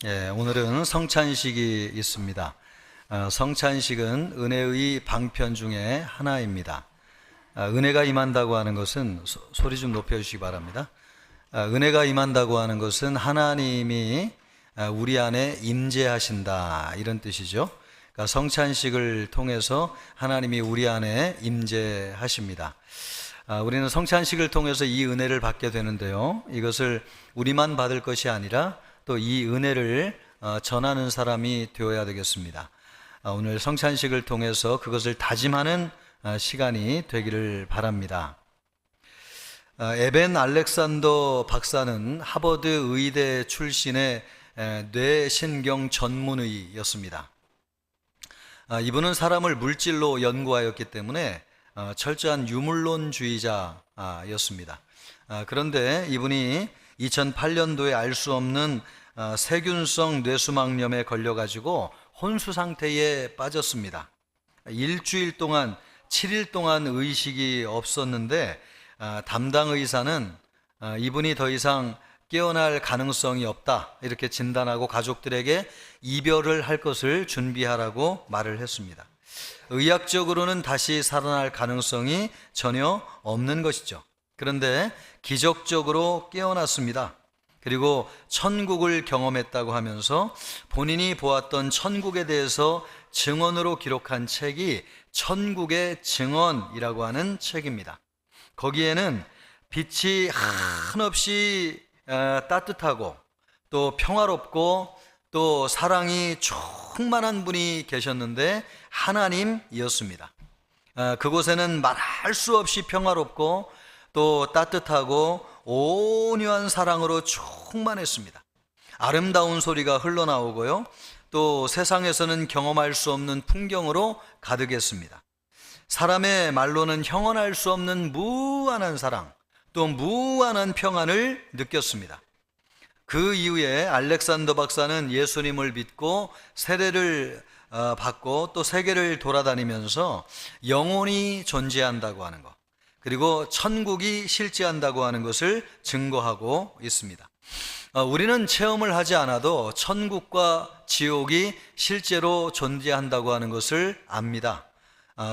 오늘은 성찬식이 있습니다. 성찬식은 은혜의 방편 중에 하나입니다. 은혜가 임한다고 하는 것은 소리 좀 높여주시기 바랍니다. 은혜가 임한다고 하는 것은 하나님이 우리 안에 임재하신다, 이런 뜻이죠. 그러니까 성찬식을 통해서 하나님이 우리 안에 임재하십니다. 우리는 성찬식을 통해서 이 은혜를 받게 되는데요, 이것을 우리만 받을 것이 아니라 또 이 은혜를 전하는 사람이 되어야 되겠습니다. 오늘 성찬식을 통해서 그것을 다짐하는 시간이 되기를 바랍니다. 에벤 알렉산더 박사는 하버드 의대 출신의 뇌신경 전문의였습니다. 이분은 사람을 물질로 연구하였기 때문에 철저한 유물론주의자였습니다. 그런데 이분이 2008년도에 알 수 없는 세균성 뇌수막염에 걸려가지고 혼수 상태에 빠졌습니다. 일주일 동안, 7일 동안 의식이 없었는데 담당 의사는 이분이 더 이상 깨어날 가능성이 없다, 이렇게 진단하고 가족들에게 이별을 할 것을 준비하라고 말을 했습니다. 의학적으로는 다시 살아날 가능성이 전혀 없는 것이죠. 그런데 기적적으로 깨어났습니다. 그리고 천국을 경험했다고 하면서 본인이 보았던 천국에 대해서 증언으로 기록한 책이 천국의 증언이라고 하는 책입니다. 거기에는 빛이 한없이 따뜻하고 또 평화롭고 또 사랑이 충만한 분이 계셨는데 하나님이었습니다. 그곳에는 말할 수 없이 평화롭고 또 따뜻하고 온유한 사랑으로 충만했습니다. 아름다운 소리가 흘러나오고요, 또 세상에서는 경험할 수 없는 풍경으로 가득했습니다. 사람의 말로는 형언할 수 없는 무한한 사랑, 또 무한한 평안을 느꼈습니다. 그 이후에 알렉산더 박사는 예수님을 믿고 세례를 받고 또 세계를 돌아다니면서 영혼이 존재한다고 하는 것, 그리고 천국이 실제한다고 하는 것을 증거하고 있습니다. 우리는 체험을 하지 않아도 천국과 지옥이 실제로 존재한다고 하는 것을 압니다.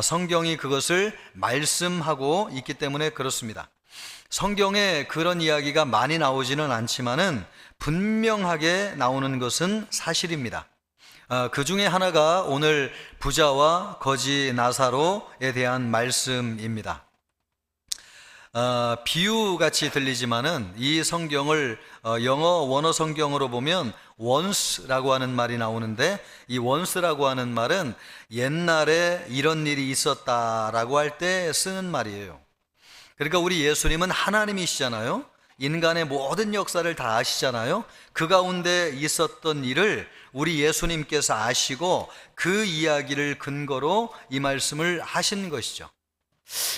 성경이 그것을 말씀하고 있기 때문에 그렇습니다. 성경에 그런 이야기가 많이 나오지는 않지만은 분명하게 나오는 것은 사실입니다. 그 중에 하나가 오늘 부자와 거지 나사로에 대한 말씀입니다. 비유같이 들리지만은 이 성경을 영어 원어 성경으로 보면 once라고 하는 말이 나오는데, 이 once라고 하는 말은 옛날에 이런 일이 있었다라고 할 때 쓰는 말이에요. 그러니까 우리 예수님은 하나님이시잖아요. 인간의 모든 역사를 다 아시잖아요. 그 가운데 있었던 일을 우리 예수님께서 아시고 그 이야기를 근거로 이 말씀을 하신 것이죠.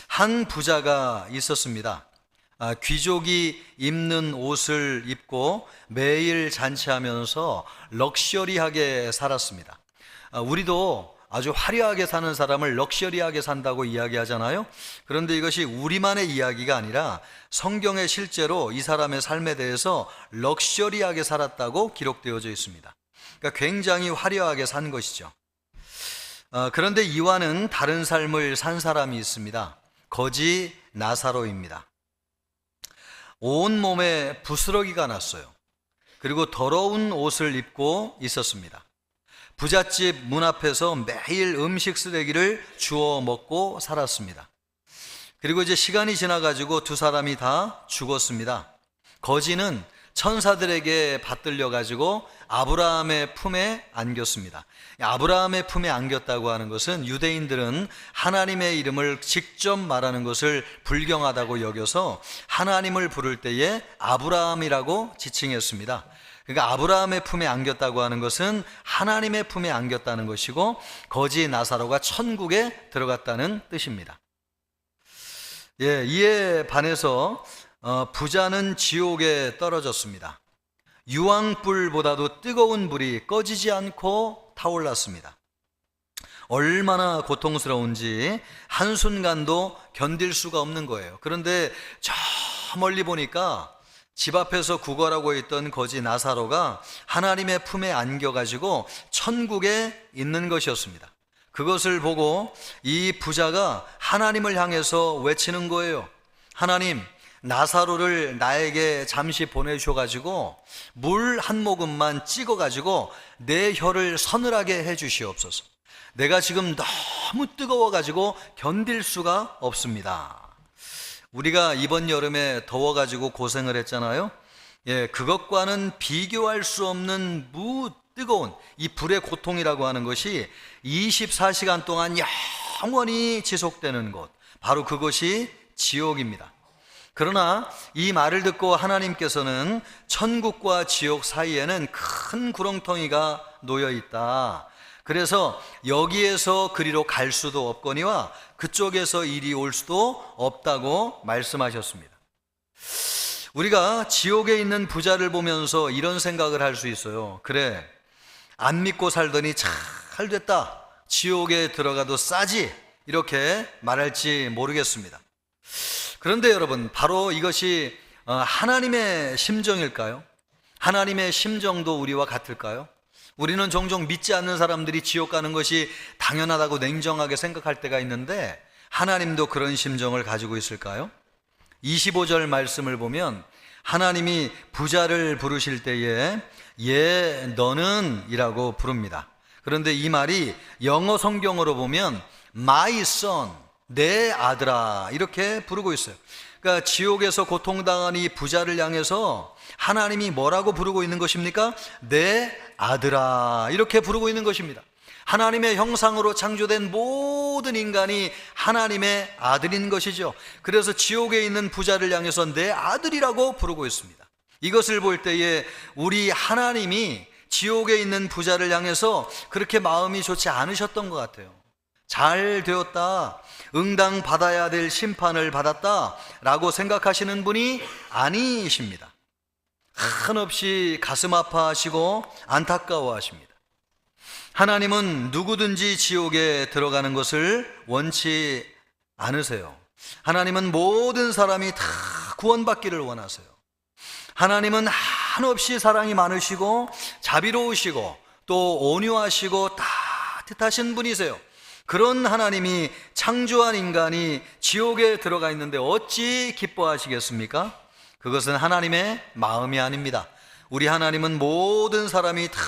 한 부자가 있었습니다. 귀족이 입는 옷을 입고 매일 잔치하면서 럭셔리하게 살았습니다. 우리도 아주 화려하게 사는 사람을 럭셔리하게 산다고 이야기하잖아요. 그런데 이것이 우리만의 이야기가 아니라 성경에 실제로 이 사람의 삶에 대해서 럭셔리하게 살았다고 기록되어져 있습니다. 그러니까 굉장히 화려하게 산 것이죠. 그런데 이와는 다른 삶을 산 사람이 있습니다. 거지 나사로입니다. 온몸에 부스러기가 났어요. 그리고 더러운 옷을 입고 있었습니다. 부잣집 문 앞에서 매일 음식 쓰레기를 주워 먹고 살았습니다. 그리고 이제 시간이 지나가지고 두 사람이 다 죽었습니다. 거지는 천사들에게 받들려 가지고 아브라함의 품에 안겼습니다. 아브라함의 품에 안겼다고 하는 것은 유대인들은 하나님의 이름을 직접 말하는 것을 불경하다고 여겨서 하나님을 부를 때에 아브라함이라고 지칭했습니다. 그러니까 아브라함의 품에 안겼다고 하는 것은 하나님의 품에 안겼다는 것이고, 거지 나사로가 천국에 들어갔다는 뜻입니다. 이에 반해서 부자는 지옥에 떨어졌습니다. 유황불보다도 뜨거운 불이 꺼지지 않고 타올랐습니다. 얼마나 고통스러운지 한순간도 견딜 수가 없는 거예요. 그런데 저 멀리 보니까 집 앞에서 구걸하고 있던 거지 나사로가 하나님의 품에 안겨가지고 천국에 있는 것이었습니다. 그것을 보고 이 부자가 하나님을 향해서 외치는 거예요. 하나님, 나사로를 나에게 잠시 보내주셔가지고 물 한 모금만 찍어가지고 내 혀를 서늘하게 해주시옵소서. 내가 지금 너무 뜨거워가지고 견딜 수가 없습니다. 우리가 이번 여름에 더워가지고 고생을 했잖아요. 그것과는 비교할 수 없는 뜨거운 이 불의 고통이라고 하는 것이 24시간 동안 영원히 지속되는 곳, 바로 그것이 지옥입니다. 그러나 이 말을 듣고 하나님께서는 천국과 지옥 사이에는 큰 구렁텅이가 놓여 있다. 그래서 여기에서 그리로 갈 수도 없거니와 그쪽에서 이리 올 수도 없다고 말씀하셨습니다. 우리가 지옥에 있는 부자를 보면서 이런 생각을 할 수 있어요. 그래, 안 믿고 살더니 잘 됐다, 지옥에 들어가도 싸지, 이렇게 말할지 모르겠습니다. 그런데 여러분, 바로 이것이 하나님의 심정일까요? 하나님의 심정도 우리와 같을까요? 우리는 종종 믿지 않는 사람들이 지옥 가는 것이 당연하다고 냉정하게 생각할 때가 있는데, 하나님도 그런 심정을 가지고 있을까요? 25절 말씀을 보면 하나님이 부자를 부르실 때에 너는 이라고 부릅니다. 그런데 이 말이 영어 성경으로 보면 My son, 내 아들아, 이렇게 부르고 있어요. 그러니까 지옥에서 고통당한 이 부자를 향해서 하나님이 뭐라고 부르고 있는 것입니까? 내 아들아, 이렇게 부르고 있는 것입니다. 하나님의 형상으로 창조된 모든 인간이 하나님의 아들인 것이죠. 그래서 지옥에 있는 부자를 향해서 내 아들이라고 부르고 있습니다. 이것을 볼 때에 우리 하나님이 지옥에 있는 부자를 향해서 그렇게 마음이 좋지 않으셨던 것 같아요. 잘 되었다, 응당 받아야 될 심판을 받았다 라고 생각하시는 분이 아니십니다. 한없이 가슴 아파하시고 안타까워하십니다. 하나님은 누구든지 지옥에 들어가는 것을 원치 않으세요. 하나님은 모든 사람이 다 구원받기를 원하세요. 하나님은 한없이 사랑이 많으시고 자비로우시고 또 온유하시고 따뜻하신 분이세요. 그런 하나님이 창조한 인간이 지옥에 들어가 있는데 어찌 기뻐하시겠습니까? 그것은 하나님의 마음이 아닙니다. 우리 하나님은 모든 사람이 다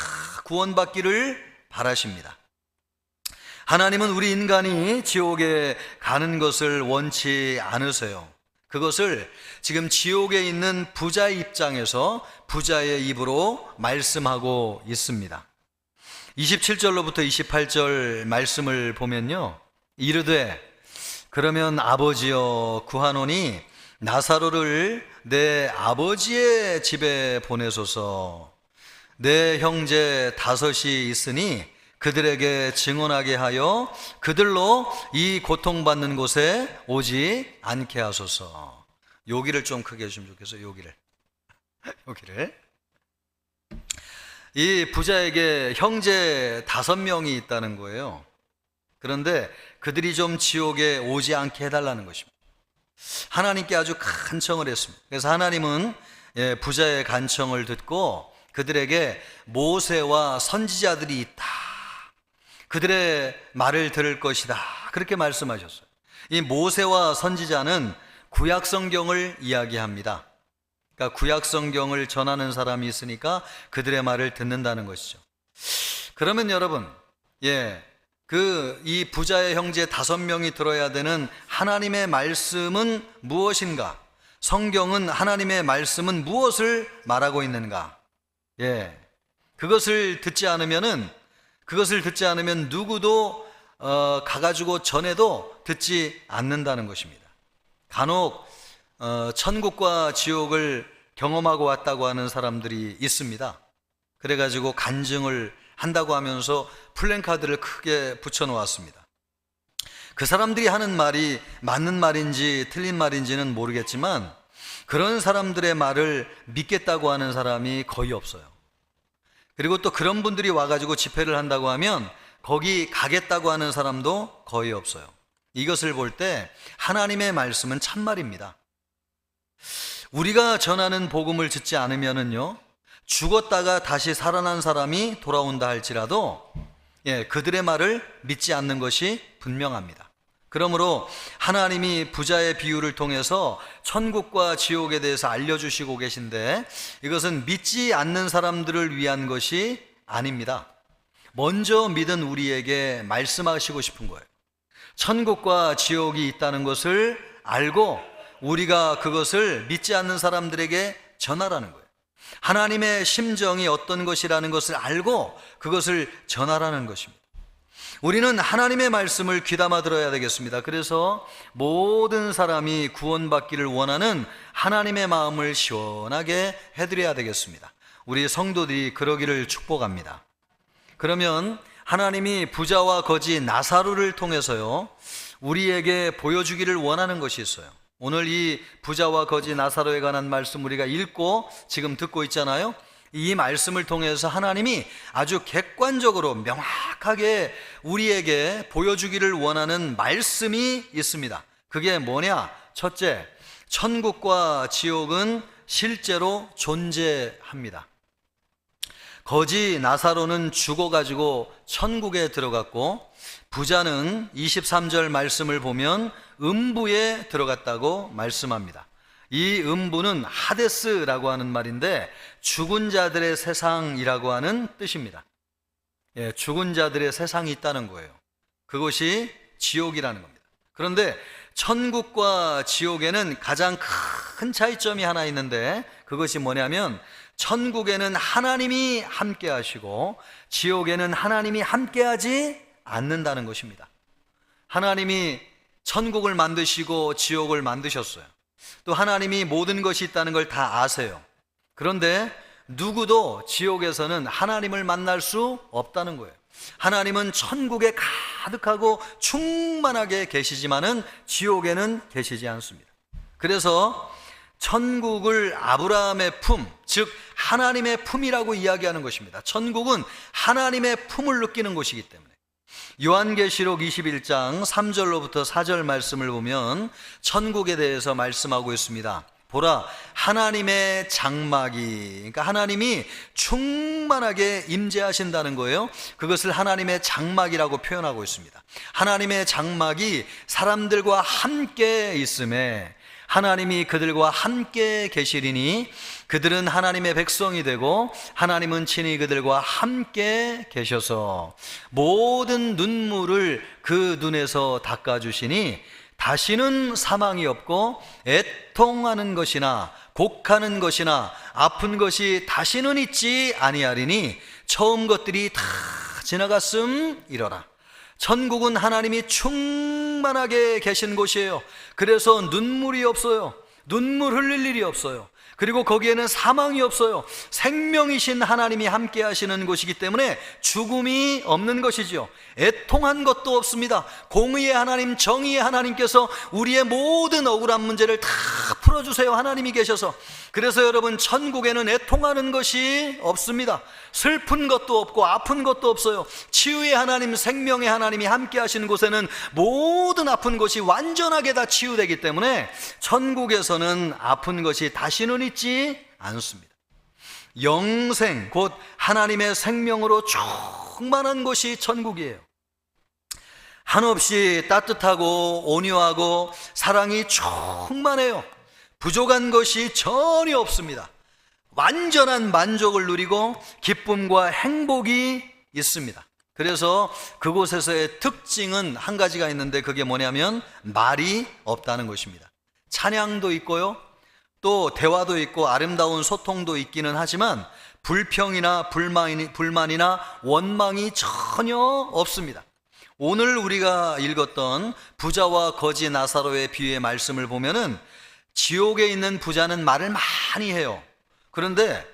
구원받기를 바라십니다. 하나님은 우리 인간이 지옥에 가는 것을 원치 않으세요. 그것을 지금 지옥에 있는 부자의 입장에서 부자의 입으로 말씀하고 있습니다. 27절로부터 28절 말씀을 보면요, 이르되 그러면 아버지여 구하노니 나사로를 내 아버지의 집에 보내소서. 내 형제 5이 있으니 그들에게 증언하게 하여 그들로 이 고통받는 곳에 오지 않게 하소서. 여기를 좀 크게 해주면 좋겠어요. 여기를. 이 부자에게 형제 5명이 있다는 거예요. 그런데 그들이 좀 지옥에 오지 않게 해달라는 것입니다. 하나님께 아주 간청을 했습니다. 그래서 하나님은 부자의 간청을 듣고 그들에게 모세와 선지자들이 있다, 그들의 말을 들을 것이다, 그렇게 말씀하셨어요. 이 모세와 선지자는 구약 성경을 이야기합니다. 그러니까 구약 성경을 전하는 사람이 있으니까 그들의 말을 듣는다는 것이죠. 그러면 여러분, 이 부자의 형제 5명이 들어야 되는 하나님의 말씀은 무엇인가? 성경은 하나님의 말씀은 무엇을 말하고 있는가? 그것을 듣지 않으면 누구도 가가지고 전해도 듣지 않는다는 것입니다. 간혹 천국과 지옥을 경험하고 왔다고 하는 사람들이 있습니다. 그래가지고 간증을 한다고 하면서 플랜카드를 크게 붙여놓았습니다. 그 사람들이 하는 말이 맞는 말인지 틀린 말인지는 모르겠지만 그런 사람들의 말을 믿겠다고 하는 사람이 거의 없어요. 그리고 또 그런 분들이 와가지고 집회를 한다고 하면 거기 가겠다고 하는 사람도 거의 없어요. 이것을 볼 때 하나님의 말씀은 참말입니다. 우리가 전하는 복음을 듣지 않으면은요, 죽었다가 다시 살아난 사람이 돌아온다 할지라도 그들의 말을 믿지 않는 것이 분명합니다. 그러므로 하나님이 부자의 비유를 통해서 천국과 지옥에 대해서 알려주시고 계신데, 이것은 믿지 않는 사람들을 위한 것이 아닙니다. 먼저 믿은 우리에게 말씀하시고 싶은 거예요. 천국과 지옥이 있다는 것을 알고 우리가 그것을 믿지 않는 사람들에게 전하라는 거예요. 하나님의 심정이 어떤 것이라는 것을 알고 그것을 전하라는 것입니다. 우리는 하나님의 말씀을 귀담아 들어야 되겠습니다. 그래서 모든 사람이 구원받기를 원하는 하나님의 마음을 시원하게 해드려야 되겠습니다. 우리 성도들이 그러기를 축복합니다. 그러면 하나님이 부자와 거지 나사로를 통해서요, 우리에게 보여주기를 원하는 것이 있어요. 오늘 이 부자와 거지 나사로에 관한 말씀 우리가 읽고 지금 듣고 있잖아요. 이 말씀을 통해서 하나님이 아주 객관적으로 명확하게 우리에게 보여주기를 원하는 말씀이 있습니다. 그게 뭐냐? 첫째, 천국과 지옥은 실제로 존재합니다. 거지 나사로는 죽어가지고 천국에 들어갔고, 부자는 23절 말씀을 보면 음부에 들어갔다고 말씀합니다. 이 음부는 하데스라고 하는 말인데 죽은 자들의 세상이라고 하는 뜻입니다. 죽은 자들의 세상이 있다는 거예요. 그것이 지옥이라는 겁니다. 그런데 천국과 지옥에는 가장 큰 차이점이 하나 있는데, 그것이 뭐냐면 천국에는 하나님이 함께 하시고 지옥에는 하나님이 함께하지 않는다는 것입니다. 하나님이 천국을 만드시고 지옥을 만드셨어요. 또 하나님이 모든 것이 있다는 걸 다 아세요. 그런데 누구도 지옥에서는 하나님을 만날 수 없다는 거예요. 하나님은 천국에 가득하고 충만하게 계시지만은 지옥에는 계시지 않습니다. 그래서 천국을 아브라함의 품, 즉 하나님의 품이라고 이야기하는 것입니다. 천국은 하나님의 품을 느끼는 곳이기 때문에. 요한계시록 21장 3절로부터 4절 말씀을 보면 천국에 대해서 말씀하고 있습니다. 보라, 하나님의 장막이, 그러니까 하나님이 충만하게 임재하신다는 거예요. 그것을 하나님의 장막이라고 표현하고 있습니다. 하나님의 장막이 사람들과 함께 있음에 하나님이 그들과 함께 계시리니 그들은 하나님의 백성이 되고 하나님은 친히 그들과 함께 계셔서 모든 눈물을 그 눈에서 닦아주시니 다시는 사망이 없고 애통하는 것이나 곡하는 것이나 아픈 것이 다시는 있지 아니하리니 처음 것들이 다 지나갔음이러라. 천국은 하나님이 충만하게 계신 곳이에요. 그래서 눈물이 없어요. 눈물 흘릴 일이 없어요. 그리고 거기에는 사망이 없어요. 생명이신 하나님이 함께 하시는 곳이기 때문에 죽음이 없는 것이지요. 애통한 것도 없습니다. 공의의 하나님, 정의의 하나님께서 우리의 모든 억울한 문제를 다 풀어주세요. 하나님이 계셔서. 그래서 여러분, 천국에는 애통하는 것이 없습니다. 슬픈 것도 없고 아픈 것도 없어요. 치유의 하나님, 생명의 하나님이 함께 하시는 곳에는 모든 아픈 것이 완전하게 다 치유되기 때문에 천국에서는 아픈 것이 다시는 있지 않습니다. 영생, 곧 하나님의 생명으로 충만한 곳이 천국이에요. 한없이 따뜻하고 온유하고 사랑이 충만해요. 부족한 것이 전혀 없습니다. 완전한 만족을 누리고 기쁨과 행복이 있습니다. 그래서 그곳에서의 특징은 한 가지가 있는데, 그게 뭐냐면 말이 없다는 것입니다. 찬양도 있고요, 또 대화도 있고 아름다운 소통도 있기는 하지만 불평이나 불만이나 원망이 전혀 없습니다. 오늘 우리가 읽었던 부자와 거지 나사로의 비유의 말씀을 보면은 지옥에 있는 부자는 말을 많이 해요. 그런데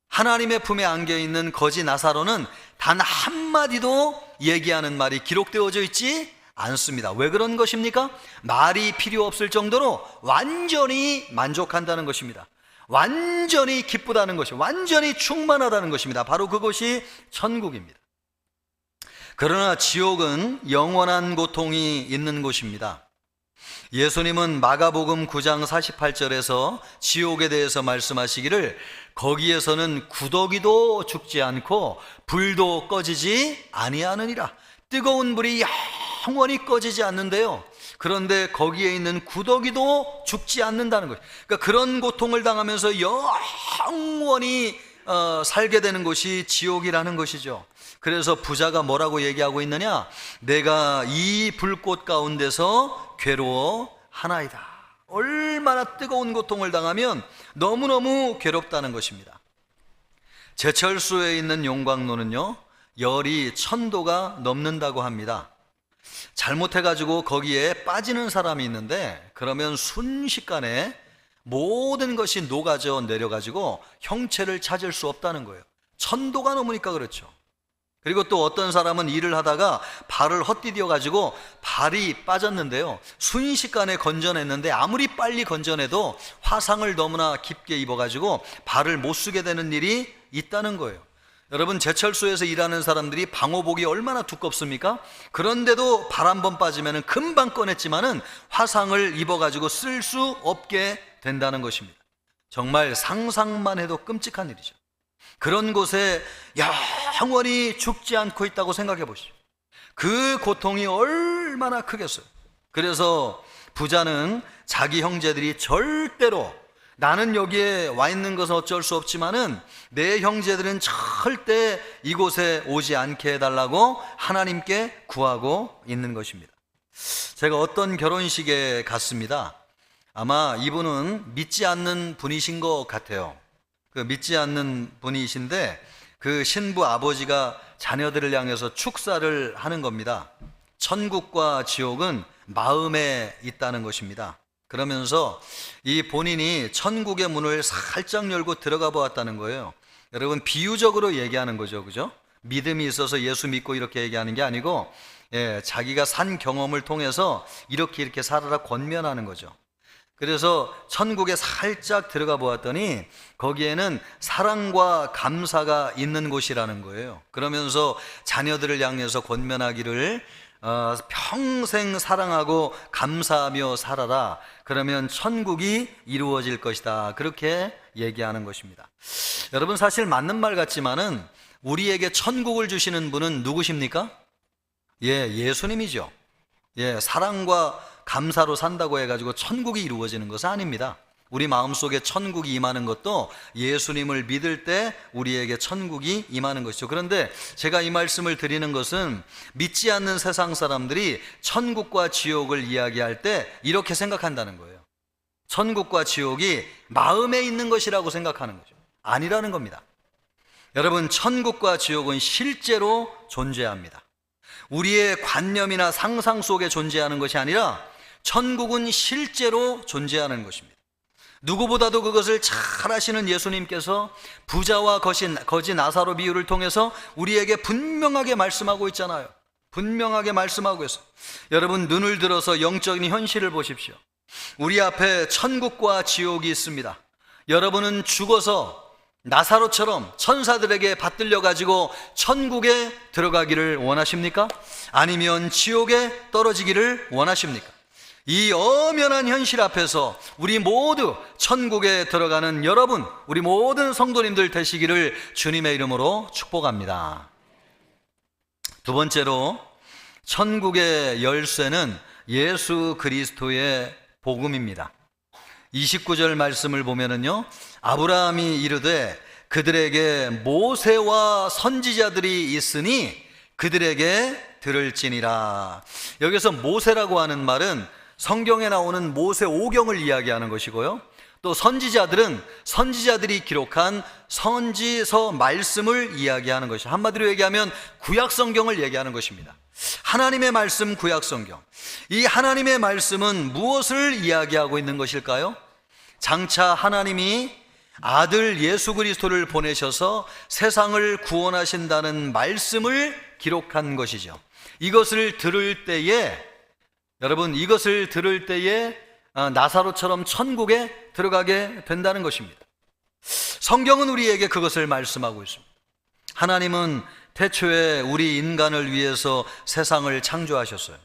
하나님의 품에 안겨 있는 거지 나사로는 단 한마디도 얘기하는 말이 기록되어져 있지 않습니다. 왜 그런 것입니까? 말이 필요 없을 정도로 완전히 만족한다는 것입니다. 완전히 기쁘다는 것이, 완전히 충만하다는 것입니다. 바로 그것이 천국입니다. 그러나 지옥은 영원한 고통이 있는 곳입니다. 예수님은 마가복음 9장 48절에서 지옥에 대해서 말씀하시기를 거기에서는 구더기도 죽지 않고 불도 꺼지지 아니하느니라. 뜨거운 불이 영원히 꺼지지 않는데요, 그런데 거기에 있는 구더기도 죽지 않는다는 거예요. 그러니까 그런 고통을 당하면서 영원히 살게 되는 곳이 지옥이라는 것이죠. 그래서 부자가 뭐라고 얘기하고 있느냐? 내가 이 불꽃 가운데서 괴로워하나이다. 얼마나 뜨거운 고통을 당하면 너무너무 괴롭다는 것입니다. 제철소에 있는 용광로는요, 열이 1000도가 넘는다고 합니다. 잘못해가지고 거기에 빠지는 사람이 있는데 그러면 순식간에 모든 것이 녹아져 내려가지고 형체를 찾을 수 없다는 거예요. 1000도가 넘으니까 그렇죠. 그리고 또 어떤 사람은 일을 하다가 발을 헛디뎌 가지고 발이 빠졌는데요, 순식간에 건져냈는데 아무리 빨리 건져내도 화상을 너무나 깊게 입어가지고 발을 못 쓰게 되는 일이 있다는 거예요. 여러분, 제철소에서 일하는 사람들이 방호복이 얼마나 두껍습니까? 그런데도 발 한 번 빠지면 금방 꺼냈지만은 화상을 입어가지고 쓸 수 없게 된다는 것입니다. 정말 상상만 해도 끔찍한 일이죠. 그런 곳에 영원히 죽지 않고 있다고 생각해 보시죠. 그 고통이 얼마나 크겠어요. 그래서 부자는 자기 형제들이 절대로, 나는 여기에 와 있는 것은 어쩔 수 없지만은 내 형제들은 절대 이곳에 오지 않게 해달라고 하나님께 구하고 있는 것입니다. 제가 어떤 결혼식에 갔습니다. 아마 이분은 믿지 않는 분이신 것 같아요. 그 믿지 않는 분이신데 그 신부 아버지가 자녀들을 향해서 축사를 하는 겁니다. 천국과 지옥은 마음에 있다는 것입니다. 그러면서 이 본인이 천국의 문을 살짝 열고 들어가 보았다는 거예요. 여러분, 비유적으로 얘기하는 거죠, 그죠? 믿음이 있어서 예수 믿고 이렇게 얘기하는 게 아니고, 자기가 산 경험을 통해서 이렇게 살아라 권면하는 거죠. 그래서 천국에 살짝 들어가 보았더니 거기에는 사랑과 감사가 있는 곳이라는 거예요. 그러면서 자녀들을 향해서 권면하기를 평생 사랑하고 감사하며 살아라. 그러면 천국이 이루어질 것이다. 그렇게 얘기하는 것입니다. 여러분, 사실 맞는 말 같지만은 우리에게 천국을 주시는 분은 누구십니까? 예수님이죠. 사랑과 감사로 산다고 해가지고 천국이 이루어지는 것은 아닙니다. 우리 마음속에 천국이 임하는 것도 예수님을 믿을 때 우리에게 천국이 임하는 것이죠. 그런데 제가 이 말씀을 드리는 것은 믿지 않는 세상 사람들이 천국과 지옥을 이야기할 때 이렇게 생각한다는 거예요. 천국과 지옥이 마음에 있는 것이라고 생각하는 거죠. 아니라는 겁니다. 여러분, 천국과 지옥은 실제로 존재합니다. 우리의 관념이나 상상 속에 존재하는 것이 아니라 천국은 실제로 존재하는 것입니다. 누구보다도 그것을 잘 아시는 예수님께서 부자와 거지 나사로 비유를 통해서 우리에게 분명하게 말씀하고 있잖아요. 분명하게 말씀하고 있어요. 여러분, 눈을 들어서 영적인 현실을 보십시오. 우리 앞에 천국과 지옥이 있습니다. 여러분은 죽어서 나사로처럼 천사들에게 받들려 가지고 천국에 들어가기를 원하십니까? 아니면 지옥에 떨어지기를 원하십니까? 이 엄연한 현실 앞에서 우리 모두 천국에 들어가는 여러분, 우리 모든 성도님들 되시기를 주님의 이름으로 축복합니다. 두 번째로, 천국의 열쇠는 예수 그리스도의 복음입니다. 29절 말씀을 보면은요, 아브라함이 이르되 그들에게 모세와 선지자들이 있으니 그들에게 들을지니라. 여기서 모세라고 하는 말은 성경에 나오는 모세 오경을 이야기하는 것이고요, 또 선지자들은 선지자들이 기록한 선지서 말씀을 이야기하는 것이죠. 한마디로 얘기하면 구약 성경을 얘기하는 것입니다. 하나님의 말씀, 구약 성경. 이 하나님의 말씀은 무엇을 이야기하고 있는 것일까요? 장차 하나님이 아들 예수 그리스도를 보내셔서 세상을 구원하신다는 말씀을 기록한 것이죠. 이것을 들을 때에, 여러분, 이것을 들을 때에 나사로처럼 천국에 들어가게 된다는 것입니다. 성경은 우리에게 그것을 말씀하고 있습니다. 하나님은 태초에 우리 인간을 위해서 세상을 창조하셨어요.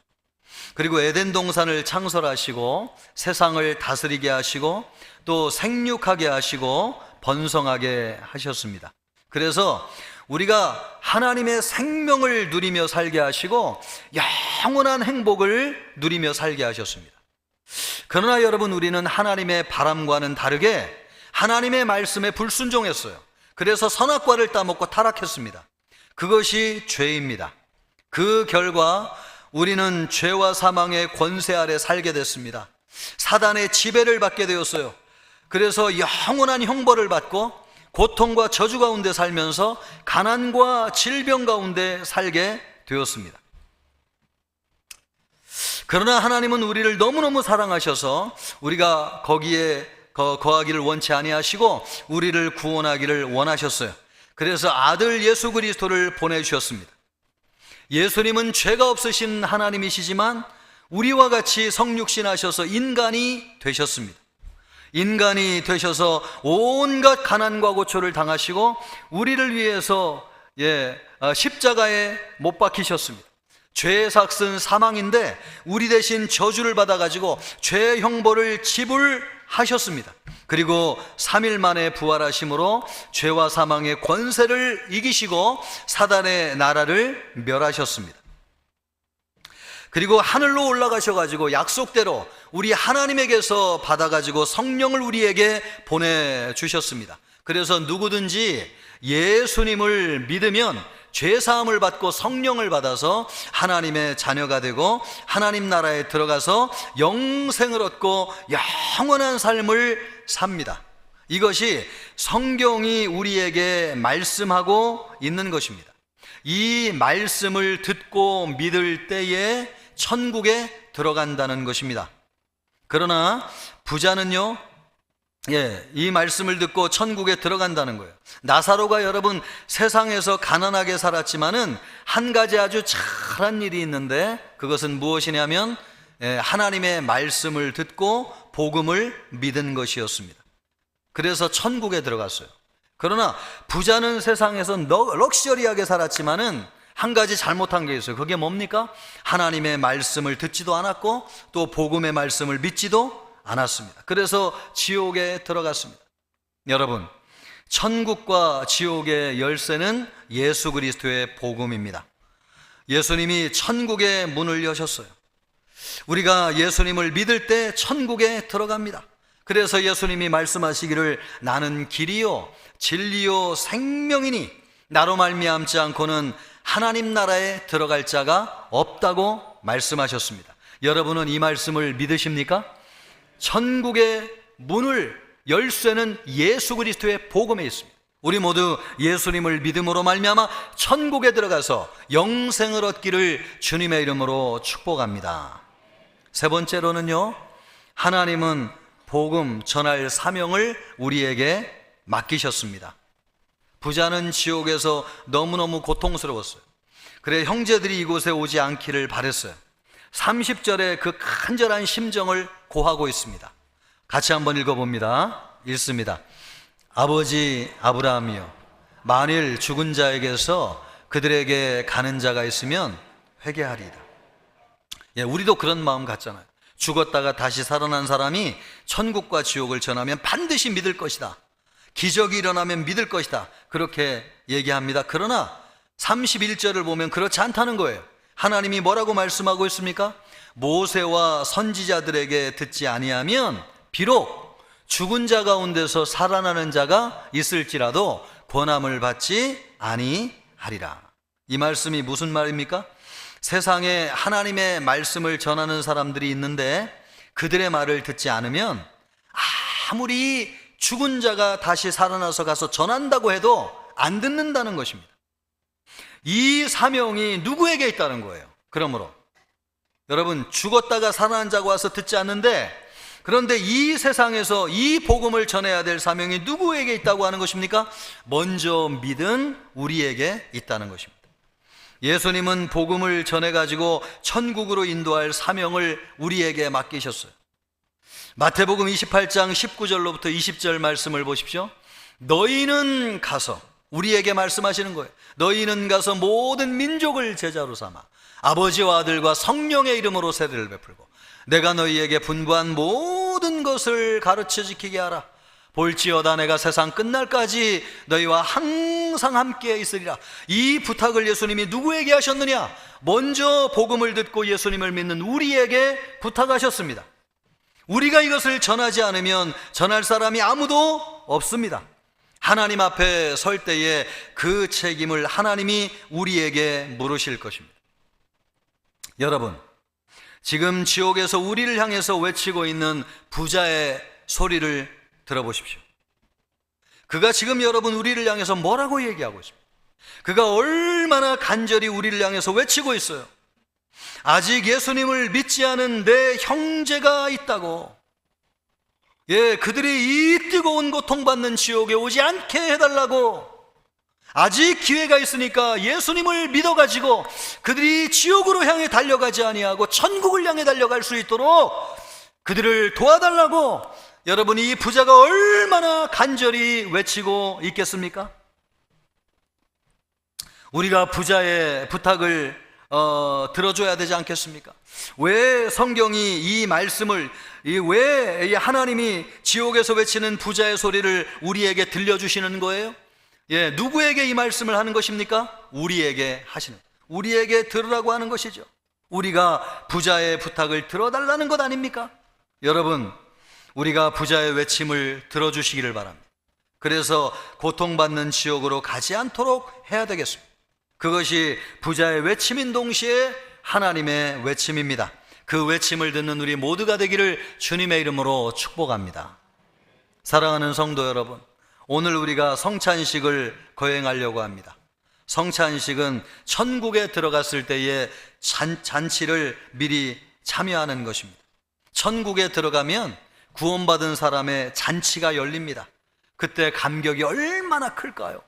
그리고 에덴 동산을 창설하시고 세상을 다스리게 하시고 또 생육하게 하시고 번성하게 하셨습니다. 그래서 우리가 하나님의 생명을 누리며 살게 하시고 영원한 행복을 누리며 살게 하셨습니다. 그러나 여러분, 우리는 하나님의 바람과는 다르게 하나님의 말씀에 불순종했어요. 그래서 선악과를 따먹고 타락했습니다. 그것이 죄입니다. 그 결과 우리는 죄와 사망의 권세 아래 살게 됐습니다. 사단의 지배를 받게 되었어요. 그래서 영원한 형벌을 받고 고통과 저주 가운데 살면서 가난과 질병 가운데 살게 되었습니다. 그러나 하나님은 우리를 너무너무 사랑하셔서 우리가 거기에 거하기를 원치 아니하시고 우리를 구원하기를 원하셨어요. 그래서 아들 예수 그리스도를 보내주셨습니다. 예수님은 죄가 없으신 하나님이시지만 우리와 같이 성육신하셔서 인간이 되셨습니다. 인간이 되셔서 온갖 가난과 고초를 당하시고 우리를 위해서 십자가에 못 박히셨습니다. 죄의 삭은 사망인데 우리 대신 저주를 받아가지고 죄의 형벌을 지불하셨습니다. 그리고 3일 만에 부활하심으로 죄와 사망의 권세를 이기시고 사단의 나라를 멸하셨습니다. 그리고 하늘로 올라가셔가지고 약속대로 우리 하나님에게서 받아가지고 성령을 우리에게 보내주셨습니다. 그래서 누구든지 예수님을 믿으면 죄사함을 받고 성령을 받아서 하나님의 자녀가 되고 하나님 나라에 들어가서 영생을 얻고 영원한 삶을 삽니다. 이것이 성경이 우리에게 말씀하고 있는 것입니다. 이 말씀을 듣고 믿을 때에 천국에 들어간다는 것입니다. 그러나 부자는요, 이 말씀을 듣고 천국에 들어간다는 거예요. 나사로가 여러분 세상에서 가난하게 살았지만은 한 가지 아주 잘한 일이 있는데 그것은 무엇이냐면 하나님의 말씀을 듣고 복음을 믿은 것이었습니다. 그래서 천국에 들어갔어요. 그러나 부자는 세상에서 럭셔리하게 살았지만은 한 가지 잘못한 게 있어요. 그게 뭡니까? 하나님의 말씀을 듣지도 않았고 또 복음의 말씀을 믿지도 않았습니다. 그래서 지옥에 들어갔습니다. 여러분, 천국과 지옥의 열쇠는 예수 그리스도의 복음입니다. 예수님이 천국의 문을 여셨어요. 우리가 예수님을 믿을 때 천국에 들어갑니다. 그래서 예수님이 말씀하시기를 나는 길이요 진리요 생명이니 나로 말미암지 않고는 하나님 나라에 들어갈 자가 없다고 말씀하셨습니다. 여러분은 이 말씀을 믿으십니까? 천국의 문을 열쇠는 예수 그리스도의 복음에 있습니다. 우리 모두 예수님을 믿음으로 말미암아 천국에 들어가서 영생을 얻기를 주님의 이름으로 축복합니다. 세 번째로는요, 하나님은 복음 전할 사명을 우리에게 맡기셨습니다. 부자는 지옥에서 너무너무 고통스러웠어요. 그래 형제들이 이곳에 오지 않기를 바랬어요. 30절에 그 간절한 심정을 고하고 있습니다. 같이 한번 읽어봅니다. 읽습니다. 아버지 아브라함이여, 만일 죽은 자에게서 그들에게 가는 자가 있으면 회개하리이다. 우리도 그런 마음 같잖아요. 죽었다가 다시 살아난 사람이 천국과 지옥을 전하면 반드시 믿을 것이다. 기적이 일어나면 믿을 것이다. 그렇게 얘기합니다. 그러나 31절을 보면 그렇지 않다는 거예요. 하나님이 뭐라고 말씀하고 있습니까? 모세와 선지자들에게 듣지 아니하면 비록 죽은 자 가운데서 살아나는 자가 있을지라도 권함을 받지 아니하리라. 이 말씀이 무슨 말입니까? 세상에 하나님의 말씀을 전하는 사람들이 있는데 그들의 말을 듣지 않으면 아무리 죽은 자가 다시 살아나서 가서 전한다고 해도 안 듣는다는 것입니다. 이 사명이 누구에게 있다는 거예요. 그러므로 여러분, 죽었다가 살아난 자가 와서 듣지 않는데, 그런데 이 세상에서 이 복음을 전해야 될 사명이 누구에게 있다고 하는 것입니까? 먼저 믿은 우리에게 있다는 것입니다. 예수님은 복음을 전해가지고 천국으로 인도할 사명을 우리에게 맡기셨어요. 마태복음 28장 19절로부터 20절 말씀을 보십시오. 너희는 가서 우리에게 말씀하시는 거예요. 너희는 가서 모든 민족을 제자로 삼아 아버지와 아들과 성령의 이름으로 세례를 베풀고 내가 너희에게 분부한 모든 것을 가르쳐 지키게 하라. 볼지어다 내가 세상 끝날까지 너희와 항상 함께 있으리라. 이 부탁을 예수님이 누구에게 하셨느냐? 먼저 복음을 듣고 예수님을 믿는 우리에게 부탁하셨습니다. 우리가 이것을 전하지 않으면 전할 사람이 아무도 없습니다. 하나님 앞에 설 때에 그 책임을 하나님이 우리에게 물으실 것입니다. 여러분, 지금 지옥에서 우리를 향해서 외치고 있는 부자의 소리를 들어보십시오. 그가 지금 여러분 우리를 향해서 뭐라고 얘기하고 있습니까? 그가 얼마나 간절히 우리를 향해서 외치고 있어요. 아직 예수님을 믿지 않은 내 형제가 있다고, 그들이 이 뜨거운 고통받는 지옥에 오지 않게 해달라고, 아직 기회가 있으니까 예수님을 믿어가지고 그들이 지옥으로 향해 달려가지 아니하고 천국을 향해 달려갈 수 있도록 그들을 도와달라고 여러분 이 부자가 얼마나 간절히 외치고 있겠습니까? 우리가 부자의 부탁을 들어줘야 되지 않겠습니까? 왜 성경이 이 말씀을, 왜 하나님이 지옥에서 외치는 부자의 소리를 우리에게 들려주시는 거예요? 누구에게 이 말씀을 하는 것입니까? 우리에게 하시는, 우리에게 들으라고 하는 것이죠. 우리가 부자의 부탁을 들어달라는 것 아닙니까? 여러분, 우리가 부자의 외침을 들어주시기를 바랍니다. 그래서 고통받는 지옥으로 가지 않도록 해야 되겠습니다. 그것이 부자의 외침인 동시에 하나님의 외침입니다. 그 외침을 듣는 우리 모두가 되기를 주님의 이름으로 축복합니다. 사랑하는 성도 여러분, 오늘 우리가 성찬식을 거행하려고 합니다. 성찬식은 천국에 들어갔을 때의 잔치를 미리 참여하는 것입니다. 천국에 들어가면 구원받은 사람의 잔치가 열립니다. 그때 감격이 얼마나 클까요?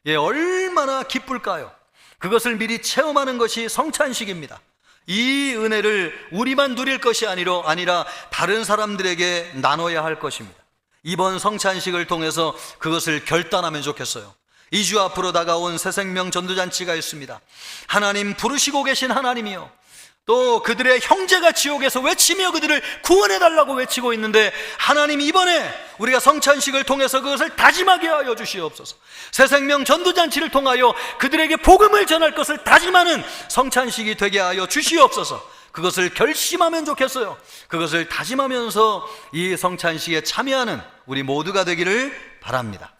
얼마나 기쁠까요? 그것을 미리 체험하는 것이 성찬식입니다. 이 은혜를 우리만 누릴 것이 아니라 다른 사람들에게 나눠야 할 것입니다. 이번 성찬식을 통해서 그것을 결단하면 좋겠어요. 2주 앞으로 다가온 새생명 전도잔치가 있습니다. 하나님 부르시고 계신 하나님이요, 또 그들의 형제가 지옥에서 외치며 그들을 구원해달라고 외치고 있는데, 하나님 이번에 우리가 성찬식을 통해서 그것을 다짐하게 하여 주시옵소서. 새생명 전도잔치를 통하여 그들에게 복음을 전할 것을 다짐하는 성찬식이 되게 하여 주시옵소서. 그것을 결심하면 좋겠어요. 그것을 다짐하면서 이 성찬식에 참여하는 우리 모두가 되기를 바랍니다.